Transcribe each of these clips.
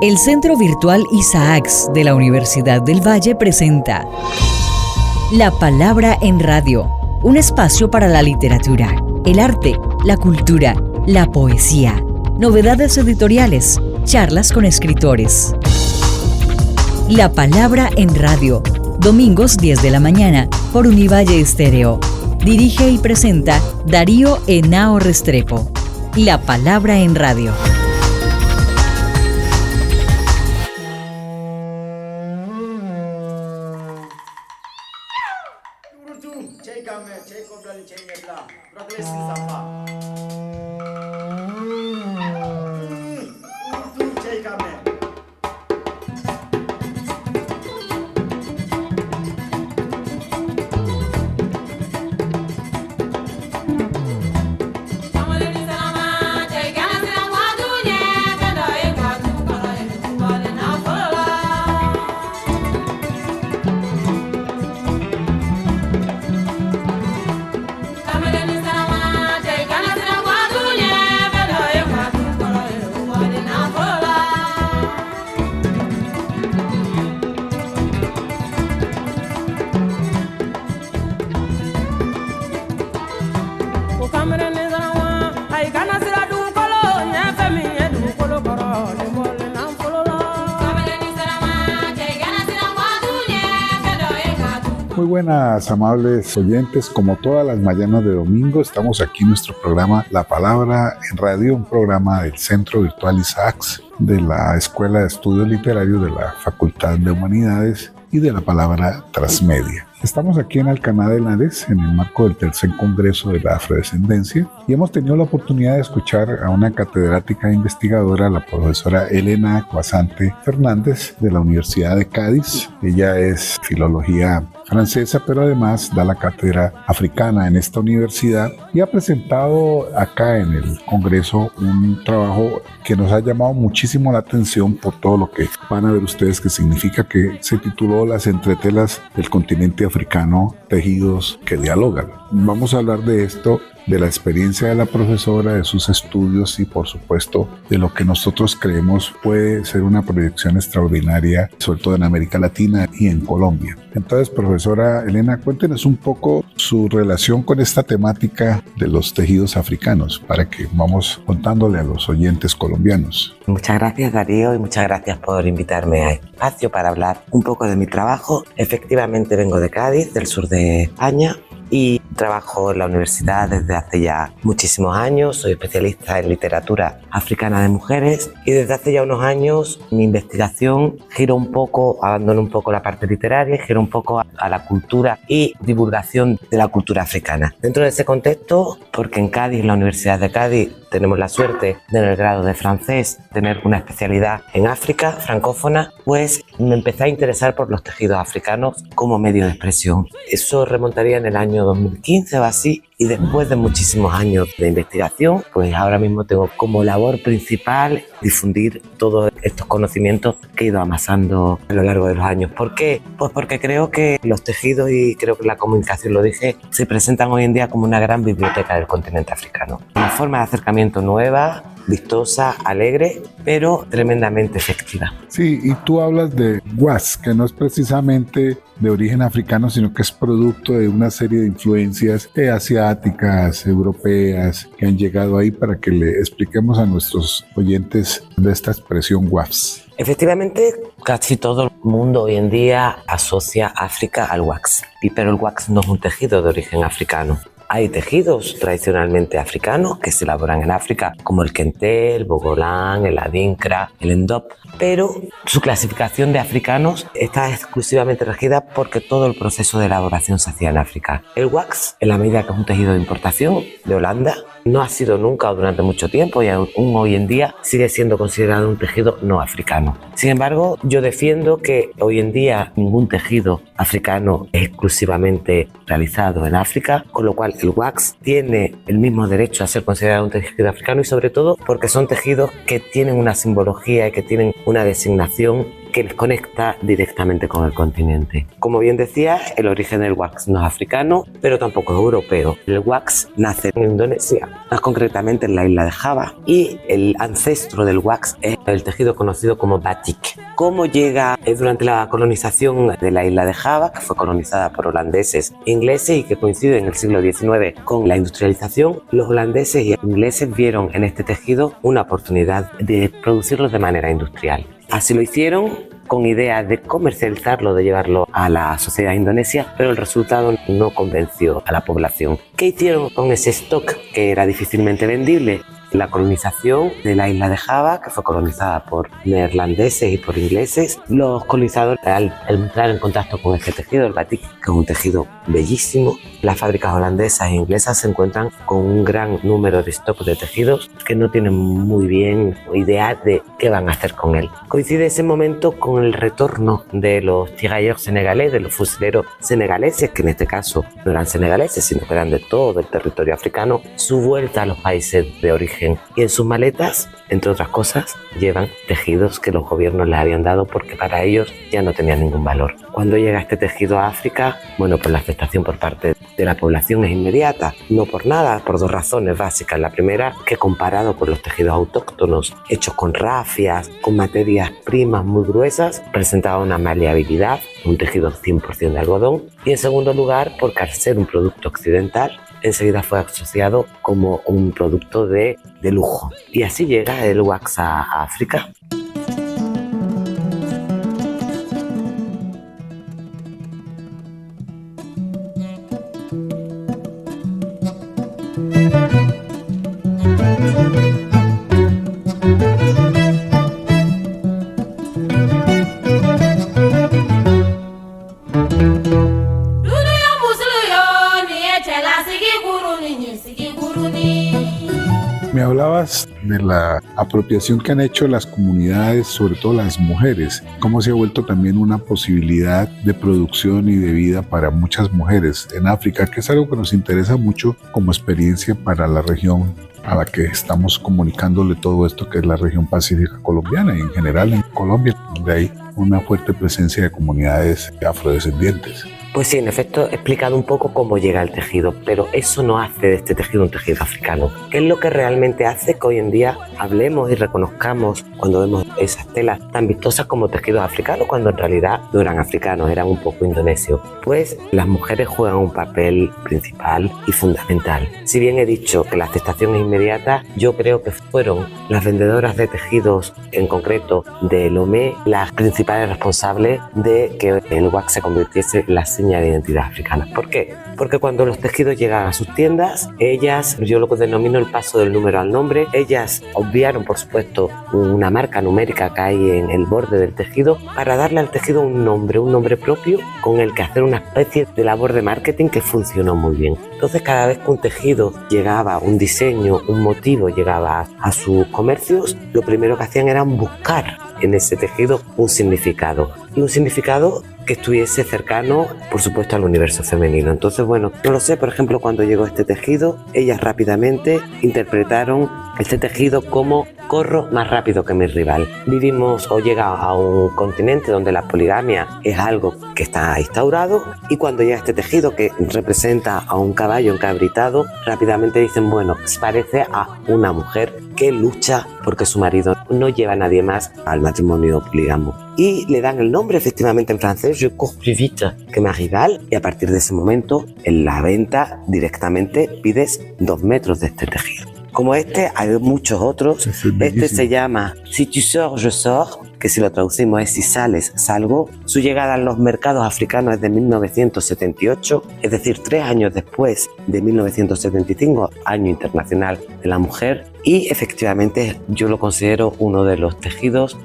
El Centro Virtual Isaacs de la Universidad del Valle presenta La Palabra en Radio, un espacio para la literatura, el arte, la cultura, la poesía, novedades editoriales, charlas con escritores. La Palabra en Radio, domingos 10 de la mañana por Univalle Estéreo. Dirige y presenta Darío Henao Restrepo. La Palabra en Radio. Muy buenas, amables oyentes. Como todas las mañanas de domingo, estamos aquí en nuestro programa La Palabra en Radio, un programa del Centro Virtual Isaacs de la Escuela de Estudios Literarios de la Facultad de Humanidades y de la Palabra Transmedia. Estamos aquí en Alcaná de Henares en el marco del tercer Congreso de la Afrodescendencia y hemos tenido la oportunidad de escuchar a una catedrática e investigadora, la profesora Elena Guasante Fernández de la Universidad de Cádiz. Ella es filología francesa, pero además da la cátedra africana en esta universidad y ha presentado acá en el Congreso un trabajo que nos ha llamado muchísimo la atención por todo lo que van a ver ustedes que significa, que se tituló Las entretelas del continente africano, tejidos que dialogan. Vamos a hablar de esto, de la experiencia de la profesora, de sus estudios y por supuesto de lo que nosotros creemos puede ser una proyección extraordinaria, sobre todo en América Latina y en Colombia. Entonces, profesora Elena, cuéntenos un poco su relación con esta temática de los tejidos africanos para que vamos contándole a los oyentes colombianos. Muchas gracias, Darío, y muchas gracias por invitarme a este espacio para hablar un poco de mi trabajo. Efectivamente vengo de Cádiz, del sur de España, y trabajo en la universidad desde hace ya muchísimos años. Soy especialista en literatura africana de mujeres y desde hace ya unos años mi investigación gira un poco, abandono un poco la parte literaria, gira un poco a la cultura y divulgación de la cultura africana. Dentro de ese contexto, porque en Cádiz, en la Universidad de Cádiz, tenemos la suerte de en el grado de francés tener una especialidad en África francófona, pues me empecé a interesar por los tejidos africanos como medio de expresión. Eso remontaría en el año 2015 o así, y después de muchísimos años de investigación, pues ahora mismo tengo como labor principal difundir todos estos conocimientos que he ido amasando a lo largo de los años. ¿Por qué? Pues porque creo que los tejidos, y creo que la comunicación lo dije, se presentan hoy en día como una gran biblioteca del continente africano. Una forma de acercamiento nueva, vistosa, alegre, pero tremendamente efectiva. Sí, y tú hablas de wax, que no es precisamente de origen africano, sino que es producto de una serie de influencias asiáticas, europeas, que han llegado ahí, para que le expliquemos a nuestros oyentes de esta expresión wax. Efectivamente, casi todo el mundo hoy en día asocia África al wax, pero el wax no es un tejido de origen africano. Hay tejidos tradicionalmente africanos que se elaboran en África, como el kente, el bogolán, el adinkra, el endop, pero su clasificación de africanos está exclusivamente regida porque todo el proceso de elaboración se hacía en África. El wax, en la medida que es un tejido de importación de Holanda, no ha sido nunca o durante mucho tiempo, y aún hoy en día sigue siendo considerado un tejido no africano. Sin embargo, yo defiendo que hoy en día ningún tejido africano es exclusivamente realizado en África, con lo cual el wax tiene el mismo derecho a ser considerado un tejido africano, y sobre todo porque son tejidos que tienen una simbología y que tienen una designación que les conecta directamente con el continente. Como bien decía, el origen del wax no es africano, pero tampoco es europeo. El wax nace en Indonesia, más concretamente en la isla de Java, y el ancestro del wax es el tejido conocido como batik. ¿Cómo llega durante la colonización de la isla de Java, que fue colonizada por holandeses e ingleses y que coincide en el siglo XIX con la industrialización? Los holandeses y ingleses vieron en este tejido una oportunidad de producirlo de manera industrial. Así lo hicieron, con idea de comercializarlo, de llevarlo a la sociedad indonesia, pero el resultado no convenció a la población. ¿Qué hicieron con ese stock que era difícilmente vendible? La colonización de la isla de Java, que fue colonizada por neerlandeses y por ingleses, los colonizadores, al entrar en contacto con este tejido, el batik, que es un tejido bellísimo, las fábricas holandesas e inglesas se encuentran con un gran número de stocks de tejidos que no tienen muy bien idea de qué van a hacer con él. Coincide ese momento con el retorno de los tirailleurs senegaleses, de los fusileros senegaleses, que en este caso no eran senegaleses, sino que eran de todo el territorio africano, su vuelta a los países de origen. Y en sus maletas, entre otras cosas, llevan tejidos que los gobiernos les habían dado porque para ellos ya no tenían ningún valor. Cuando llega este tejido a África, bueno, pues la aceptación por parte de la población es inmediata. No por nada, por dos razones básicas. La primera, que comparado con los tejidos autóctonos, hechos con rafias, con materias primas muy gruesas, presentaba una maleabilidad, un tejido 100% de algodón. Y en segundo lugar, porque al ser un producto occidental, enseguida fue asociado como un producto de lujo. Y así llega el wax a África. Me hablabas de la apropiación que han hecho las comunidades, sobre todo las mujeres, cómo se ha vuelto también una posibilidad de producción y de vida para muchas mujeres en África, que es algo que nos interesa mucho como experiencia para la región a la que estamos comunicándole todo esto, que es la región pacífica colombiana y en general en Colombia, donde hay una fuerte presencia de comunidades afrodescendientes. Pues sí, en efecto he explicado un poco cómo llega el tejido, pero eso no hace de este tejido un tejido africano. ¿Qué es lo que realmente hace que hoy en día hablemos y reconozcamos cuando vemos esas telas tan vistosas como tejidos africanos, cuando en realidad no eran africanos, eran un poco indonesios? Pues las mujeres juegan un papel principal y fundamental. Si bien he dicho que la aceptación es inmediata, yo creo que fueron las vendedoras de tejidos, en concreto de Lomé, las principales responsables de que el wax se convirtiese en la seña de identidad africana. ¿Por qué? Porque cuando los tejidos llegan a sus tiendas, ellas, yo lo denomino el paso del número al nombre, ellas obviaron, por supuesto, una marca numérica que hay en el borde del tejido para darle al tejido un nombre propio con el que hacer una especie de labor de marketing que funcionó muy bien. Entonces, cada vez que un tejido llegaba, un diseño, un motivo llegaba a sus comercios, lo primero que hacían era buscar en ese tejido un significado. Y un significado que estuviese cercano, por supuesto, al universo femenino. Entonces, bueno, no lo sé, por ejemplo, cuando llegó este tejido, ellas rápidamente interpretaron este tejido como corro más rápido que mi rival. Vivimos o llega a un continente donde la poligamia es algo que está instaurado, y cuando llega este tejido que representa a un caballo encabritado, rápidamente dicen, bueno, se parece a una mujer que lucha porque su marido no lleva a nadie más al matrimonio polígamo. Y le dan el nombre, efectivamente, en francés, je cours plus vite que ma rival, y a partir de ese momento, en la venta directamente pides 2 metros de este tejido. Como este, hay muchos otros. Este se llama Si tu sors, je sors, que si lo traducimos es si sales, salgo. Su llegada a los mercados africanos es de 1978, es decir, 3 años después de 1975, Año Internacional de la Mujer. Y efectivamente yo lo considero uno de los tejidos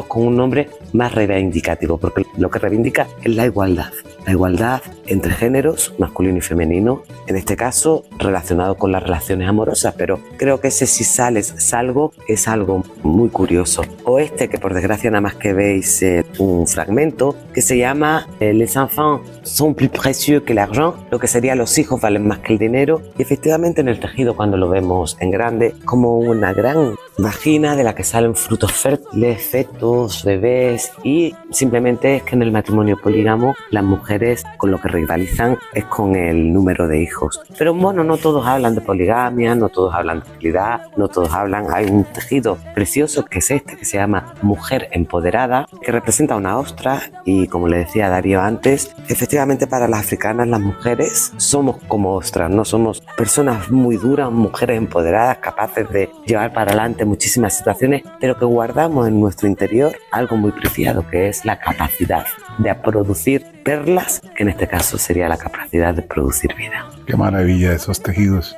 con un nombre más reivindicativo, porque lo que reivindica es la igualdad entre géneros, masculino y femenino, en este caso relacionado con las relaciones amorosas, pero creo que ese si sales, salgo es algo muy curioso. O este, que por desgracia nada más que veis un fragmento, que se llama Les enfants sont plus précieux que l'argent, lo que sería los hijos valen más que el dinero, y efectivamente en el tejido, cuando lo vemos en grande, como una gran vagina de la que salen frutos fértiles, fetos, bebés, y simplemente es que en el matrimonio polígamo las mujeres con lo que rivalizan es con el número de hijos. Pero bueno, no todos hablan de poligamia, no todos hablan de fidelidad, no todos hablan. Hay un tejido precioso que es este, que se llama Mujer Empoderada, que representa una ostra, y como le decía Darío antes, efectivamente para las africanas las mujeres somos como ostras, no somos personas muy duras, mujeres empoderadas, capaces de llevar para adelante muchísimas situaciones, pero que guardamos en nuestro interior algo muy preciado, que es la capacidad de producir perlas, que en este caso sería la capacidad de producir vida. Qué maravilla esos tejidos.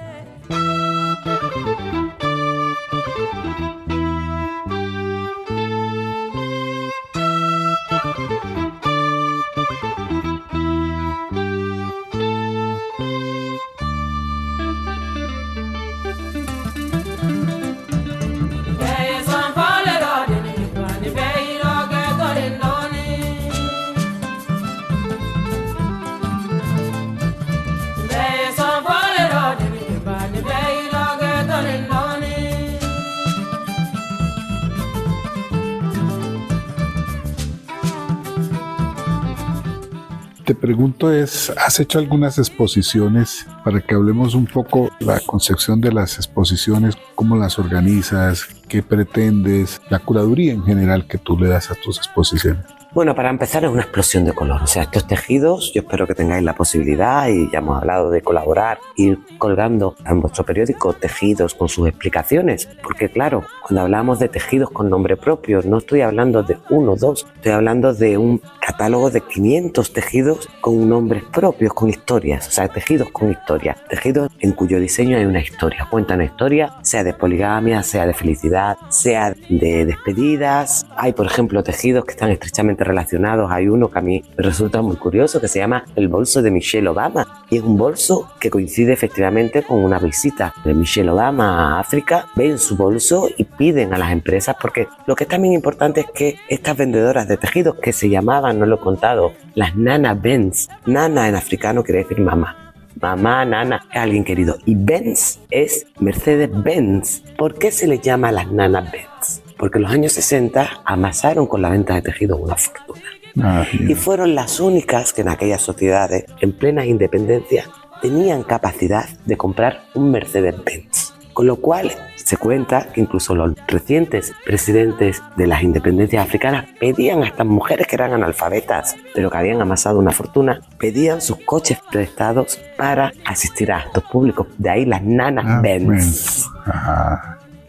Te pregunto ¿has hecho algunas exposiciones para que hablemos un poco la concepción de las exposiciones, cómo las organizas, qué pretendes, la curaduría en general que tú le das a tus exposiciones? Bueno, para empezar es una explosión de color, o sea, estos tejidos, yo espero que tengáis la posibilidad, y ya hemos hablado de colaborar, ir colgando en vuestro periódico tejidos con sus explicaciones, porque claro, cuando hablamos de tejidos con nombre propio, no estoy hablando de 1 o 2, estoy hablando de un catálogo de 500 tejidos con nombres propios, con historias, o sea, tejidos con historias, tejidos en cuyo diseño hay una historia, cuentan una historia, sea de poligamia, sea de felicidad, sea de despedidas. Hay, por ejemplo, tejidos que están estrechamente relacionados. Hay uno que a mí me resulta muy curioso, que se llama el bolso de Michelle Obama, y es un bolso que coincide efectivamente con una visita de Michelle Obama a África. Ven su bolso y piden a las empresas, porque lo que es también importante es que estas vendedoras de tejidos, que se llamaban, no lo he contado, las Nana Benz. Nana en africano quiere decir mamá. Mamá, nana, es alguien querido. Y Benz es Mercedes-Benz. ¿Por qué se les llama las Nana Benz? Porque en los años 60 amasaron con la venta de tejidos una fortuna. Y fueron las únicas que en aquellas sociedades, en plena independencia, tenían capacidad de comprar un Mercedes-Benz. Con lo cual se cuenta que incluso los recientes presidentes de las independencias africanas pedían a estas mujeres que eran analfabetas, pero que habían amasado una fortuna, pedían sus coches prestados para asistir a actos públicos. De ahí las Nana Benz.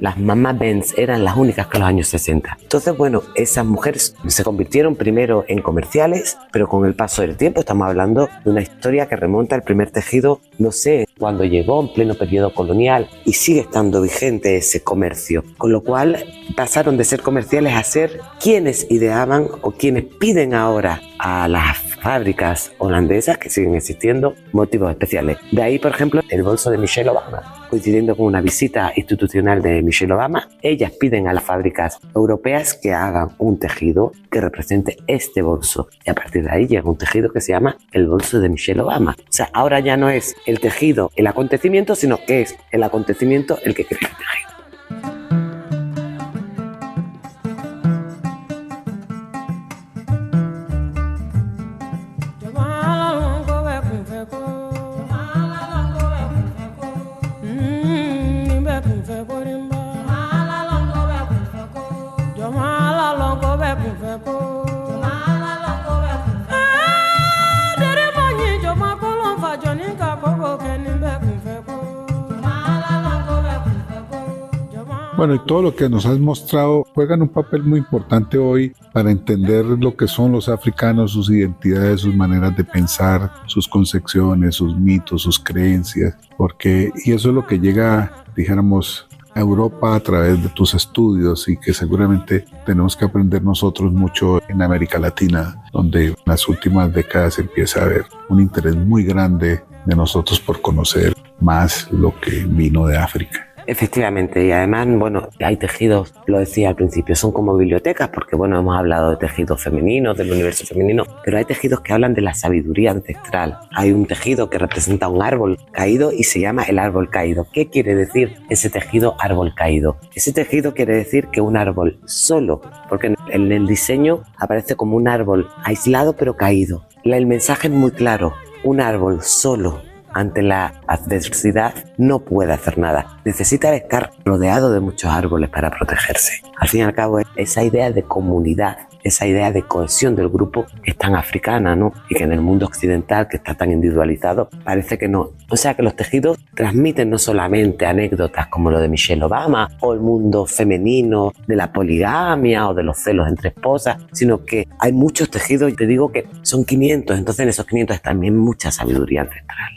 Las mamás Benz eran las únicas que en los años 60. Entonces, bueno, esas mujeres se convirtieron primero en comerciales, pero con el paso del tiempo estamos hablando de una historia que remonta al primer tejido, no sé, cuando llegó en pleno periodo colonial, y sigue estando vigente ese comercio. Con lo cual pasaron de ser comerciales a ser quienes ideaban o quienes piden ahora a las fábricas holandesas, que siguen existiendo, motivos especiales. De ahí, por ejemplo, el bolso de Michelle Obama. Coincidiendo con una visita institucional de Michelle Obama, ellas piden a las fábricas europeas que hagan un tejido que represente este bolso. Y a partir de ahí llega un tejido que se llama el bolso de Michelle Obama. O sea, ahora ya no es el tejido el acontecimiento, sino que es el acontecimiento el que crea el tejido. Bueno, y todo lo que nos has mostrado juegan un papel muy importante hoy para entender lo que son los africanos, sus identidades, sus maneras de pensar, sus concepciones, sus mitos, sus creencias, y eso es lo que llega, dijéramos, a Europa a través de tus estudios, y que seguramente tenemos que aprender nosotros mucho en América Latina, donde en las últimas décadas empieza a haber un interés muy grande de nosotros por conocer más lo que vino de África. Efectivamente, y además, bueno, hay tejidos, lo decía al principio, son como bibliotecas, porque bueno, hemos hablado de tejidos femeninos, del universo femenino, pero hay tejidos que hablan de la sabiduría ancestral. Hay un tejido que representa un árbol caído y se llama el árbol caído. ¿Qué quiere decir ese tejido árbol caído? Ese tejido quiere decir que un árbol solo, porque en el diseño aparece como un árbol aislado pero caído. El mensaje es muy claro, un árbol solo ante la adversidad no puede hacer nada. Necesita estar rodeado de muchos árboles para protegerse. Al fin y al cabo, esa idea de comunidad, esa idea de cohesión del grupo es tan africana, ¿no? Y que en el mundo occidental, que está tan individualizado, parece que no. O sea que los tejidos transmiten no solamente anécdotas como lo de Michelle Obama o el mundo femenino de la poligamia o de los celos entre esposas, sino que hay muchos tejidos, y te digo que son 500, entonces en esos 500 hay también mucha sabiduría ancestral.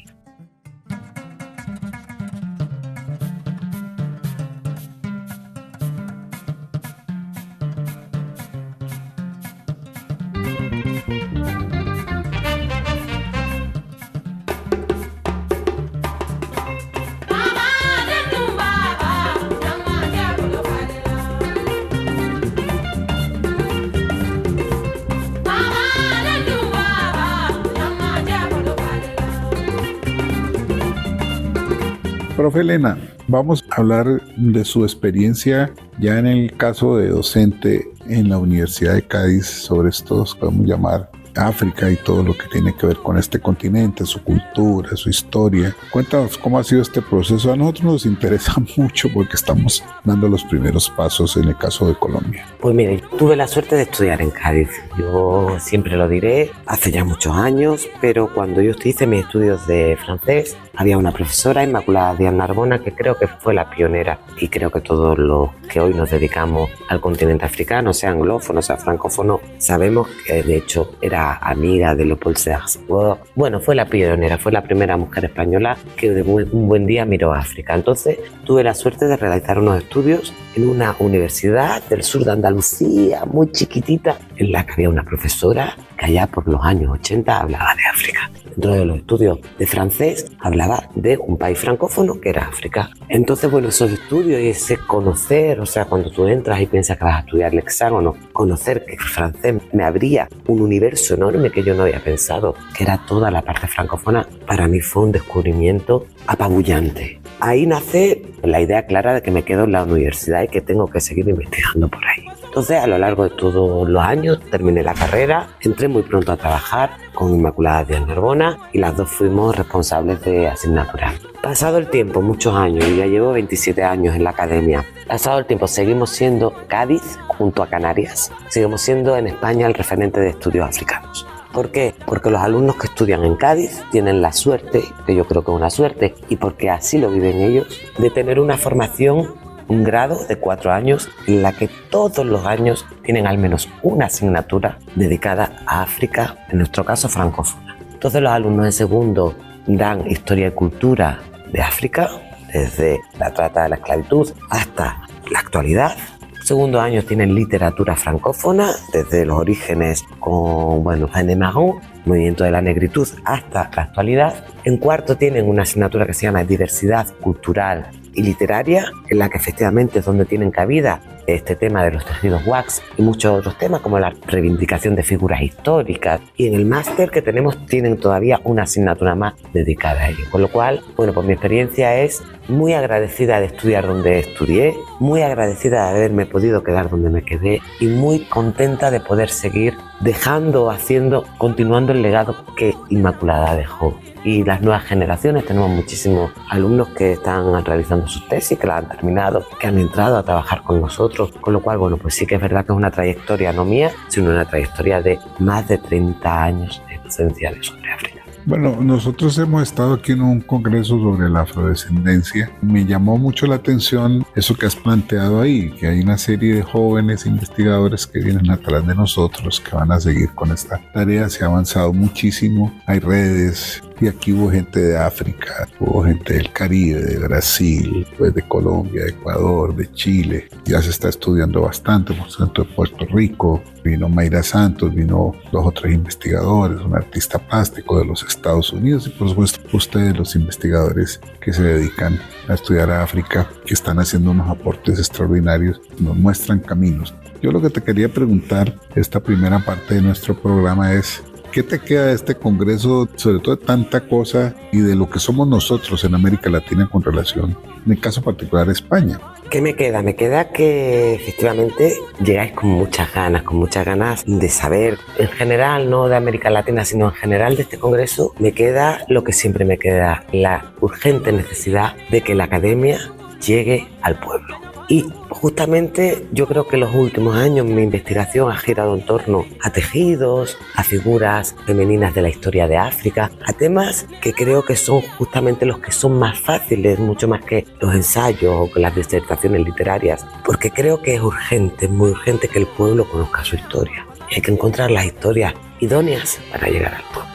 Profe Elena, vamos a hablar de su experiencia ya en el caso de docente en la Universidad de Cádiz sobre esto, podemos llamar África y todo lo que tiene que ver con este continente, su cultura, su historia. Cuéntanos cómo ha sido este proceso. A nosotros nos interesa mucho porque estamos dando los primeros pasos en el caso de Colombia. Pues mire, tuve la suerte de estudiar en Cádiz. Yo siempre lo diré, hace ya muchos años, pero cuando yo hice mis estudios de francés, había una profesora, Inmaculada Díaz Narbona, que creo que fue la pionera, y creo que todos los que hoy nos dedicamos al continente africano, sea anglófono, sea francófono, sabemos que de hecho era amiga de Leopold Sédar Senghor. Bueno, fue la pionera, fue la primera mujer española que de un buen día miró a África. Entonces tuve la suerte de realizar unos estudios en una universidad del sur de Andalucía, muy chiquitita, en la que había una profesora que allá por los años 80 hablaba de África. Dentro de los estudios de francés hablaba de un país francófono que era África. Entonces, bueno, esos estudios y ese conocer, o sea, cuando tú entras y piensas que vas a estudiar el hexágono, conocer que el francés me abría un universo enorme que yo no había pensado, que era toda la parte francófona, para mí fue un descubrimiento apabullante. Ahí nace la idea clara de que me quedo en la universidad y que tengo que seguir investigando por ahí. Entonces, a lo largo de todos los años, terminé la carrera, entré muy pronto a trabajar con Inmaculada Díaz Narbona y las dos fuimos responsables de asignatura. Pasado el tiempo, muchos años, y ya llevo 27 años en la academia, pasado el tiempo seguimos siendo Cádiz junto a Canarias, seguimos siendo en España el referente de estudios africanos. ¿Por qué? Porque los alumnos que estudian en Cádiz tienen la suerte, que yo creo que es una suerte, y porque así lo viven ellos, de tener una formación, un grado de 4 años en la que todos los años tienen al menos una asignatura dedicada a África, en nuestro caso francófona. Entonces los alumnos de segundo dan historia y cultura de África, desde la trata de la esclavitud hasta la actualidad. Segundo año tienen literatura francófona, desde los orígenes con, René Marron, movimiento de la negritud, hasta la actualidad. En cuarto tienen una asignatura que se llama diversidad cultural y literaria, en la que efectivamente es donde tienen cabida este tema de los tejidos wax y muchos otros temas como la reivindicación de figuras históricas. Y en el máster que tenemos tienen todavía una asignatura más dedicada a ello. Con lo cual, pues mi experiencia es muy agradecida de estudiar donde estudié, muy agradecida de haberme podido quedar donde me quedé y muy contenta de poder seguir dejando, haciendo, continuando el legado que Inmaculada dejó. Y las nuevas generaciones, tenemos muchísimos alumnos que están realizando sus tesis, que la han terminado, que han entrado a trabajar con nosotros, con lo cual, pues sí que es verdad que es una trayectoria no mía, sino una trayectoria de más de 30 años de docencia sobre África. Bueno, nosotros hemos estado aquí en un congreso sobre la afrodescendencia. Me llamó mucho la atención eso que has planteado ahí, que hay una serie de jóvenes investigadores que vienen atrás de nosotros, que van a seguir con esta tarea. Se ha avanzado muchísimo, hay redes, Y aquí hubo gente de África, hubo gente del Caribe, de Brasil, pues de Colombia, de Ecuador, de Chile. Ya se está estudiando bastante, por ejemplo, de Puerto Rico. Vino Mayra Santos, vino 2 o 3 investigadores, un artista plástico de los Estados Unidos y por supuesto ustedes, los investigadores que se dedican a estudiar a África, que están haciendo unos aportes extraordinarios, nos muestran caminos. Yo lo que te quería preguntar, esta primera parte de nuestro programa es: ¿qué te queda de este congreso, sobre todo de tanta cosa y de lo que somos nosotros en América Latina con relación, en el caso particular, a España? ¿Qué me queda? Me queda que efectivamente llegáis con muchas ganas de saber, en general, no de América Latina, sino en general de este congreso. Me queda lo que siempre me queda, la urgente necesidad de que la academia llegue al pueblo. Y justamente yo creo que en los últimos años mi investigación ha girado en torno a tejidos, a figuras femeninas de la historia de África, a temas que creo que son justamente los que son más fáciles, mucho más que los ensayos o que las disertaciones literarias, porque creo que es urgente, muy urgente que el pueblo conozca su historia. Y hay que encontrar las historias idóneas para llegar al pueblo.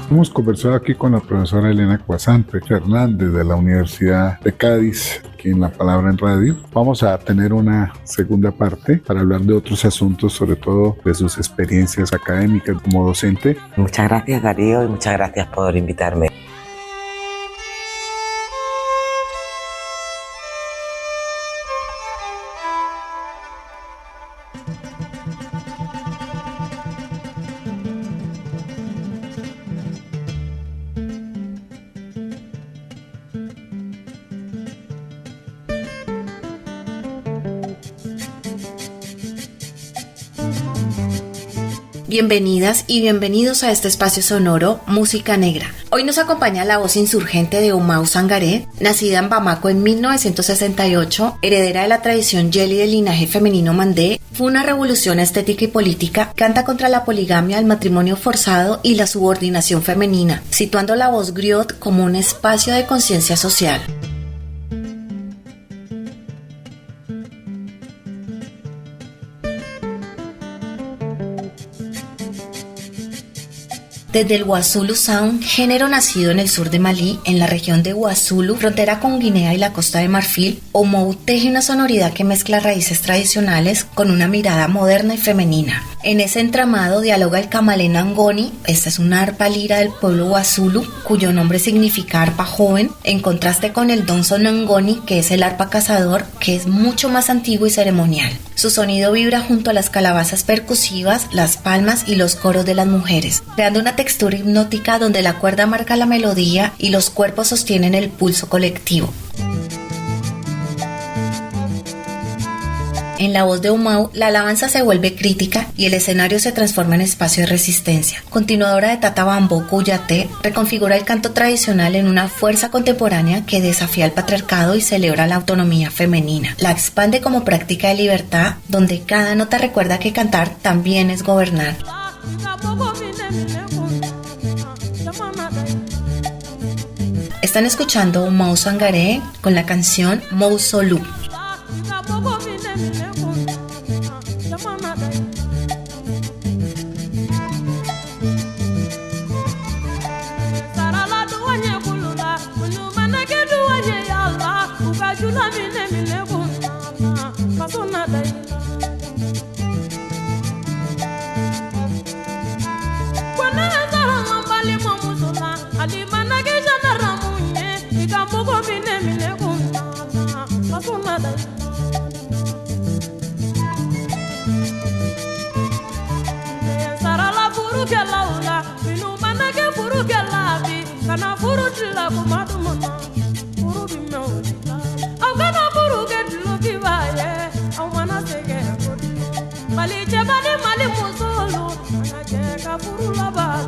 Hemos conversado aquí con la profesora Elena Cuasante Fernández de la Universidad de Cádiz, aquí en La Palabra en Radio. Vamos a tener una segunda parte para hablar de otros asuntos, sobre todo de sus experiencias académicas como docente. Muchas gracias, Darío, y muchas gracias por invitarme. Bienvenidas y bienvenidos a este espacio sonoro Música Negra. Hoy nos acompaña la voz insurgente de Oumou Sangaré, nacida en Bamako en 1968, heredera de la tradición Yeli del linaje femenino mandé. Fue una revolución estética y política, canta contra la poligamia, el matrimonio forzado y la subordinación femenina, situando la voz griot como un espacio de conciencia social. Desde el Wassoulou Sound, género nacido en el sur de Malí, en la región de Wassoulou, frontera con Guinea y la Costa de Marfil, Oumou teje una sonoridad que mezcla raíces tradicionales con una mirada moderna y femenina. En ese entramado dialoga el camalena ngoni, esta es una arpa lira del pueblo Wassoulou, cuyo nombre significa arpa joven, en contraste con el donson ngoni, que es el arpa cazador, que es mucho más antiguo y ceremonial. Su sonido vibra junto a las calabazas percusivas, las palmas y los coros de las mujeres, creando una textura hipnótica donde la cuerda marca la melodía y los cuerpos sostienen el pulso colectivo. En la voz de Oumou, la alabanza se vuelve crítica y el escenario se transforma en espacio de resistencia. Continuadora de Tata Bambo Kouyaté, reconfigura el canto tradicional en una fuerza contemporánea que desafía el patriarcado y celebra la autonomía femenina. La expande como práctica de libertad, donde cada nota recuerda que cantar también es gobernar. Están escuchando Oumou Sangaré con la canción Mausolou. Mali jabani mali musolo, ana jeka furu laba.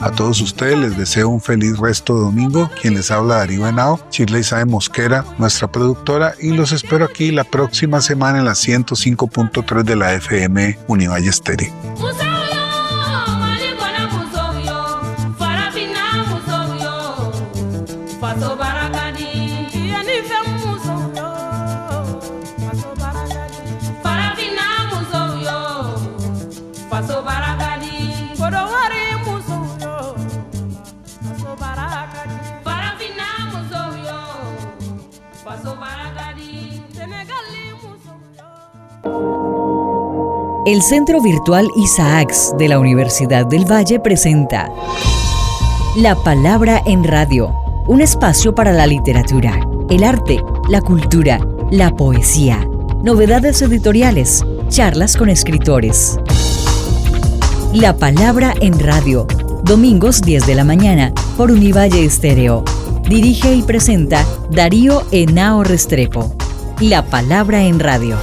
A todos ustedes les deseo un feliz resto de domingo. Quien les habla, Darío Henao, Shirley Sae Mosquera, nuestra productora, y los espero aquí la próxima semana en la 105.3 de la FM Univalle Estéreo. El Centro Virtual Isaacs de la Universidad del Valle presenta La Palabra en Radio, un espacio para la literatura, el arte, la cultura, la poesía, novedades editoriales, charlas con escritores. La Palabra en Radio, domingos 10 de la mañana por Univalle Estéreo. Dirige y presenta Darío Henao Restrepo. La Palabra en Radio.